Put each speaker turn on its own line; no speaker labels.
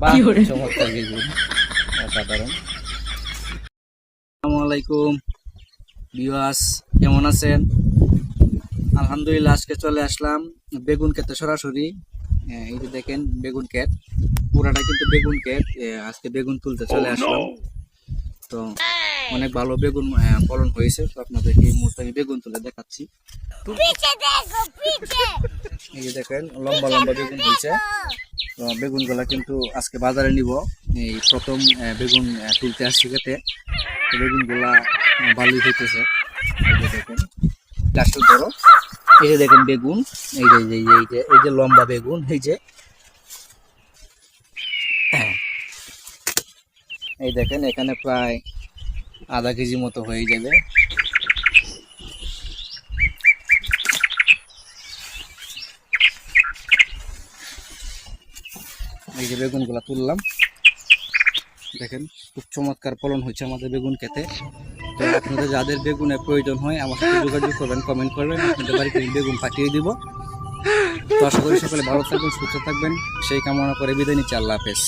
বাহ, চমৎকার বেগুন, অসাধারণ। আসসালামু আলাইকুম ভিউয়ার্স, কেমন আছেন? আলহামদুলিল্লাহ, আজকে চলে আসলাম বেগুন ক্ষেতে সরাসরি। এই যে দেখেন বেগুন ক্ষেত, পুরাটা কিন্তু বেগুন ক্ষেত। আজকে বেগুন তুলতে চলে আসলাম। তো অনেক ভালো বেগুন ফলন হয়েছে, তো আপনাদেরকে এই মুহূর্তে আমি বেগুন তুলে দেখাচ্ছি। এই যে দেখেন লম্বা লম্বা বেগুন হয়েছে। তো বেগুনগুলা কিন্তু আজকে বাজারে নিব। এই প্রথম বেগুন তুলতে আসছি খেতে। তো বেগুনগুলা ভালোই হইতেছে। এই যে দেখেন গাছটা ধরো, এই যে দেখেন বেগুন, এই যে লম্বা বেগুন, এই যে এই দেখেন এখানে প্রায় আধা কেজি মতো হয়ে যাবে। এই যে বেগুনগুলা তুললাম, দেখেন খুব চমৎকার ফলন হচ্ছে আমাদের বেগুন খেতে। তো আপনাদের যাদের বেগুনের প্রয়োজন হয় আমার সাথে যোগাযোগ করবেন, কমেন্ট করবেন, আপনাদের বাড়িতে বেগুন পাঠিয়ে দিব। তো আশা করি সকলে ভালো থাকবেন, সুস্থ থাকবেন, সেই কামনা করে বিদায় নিচ্ছি। আল্লাহ হাফেজ।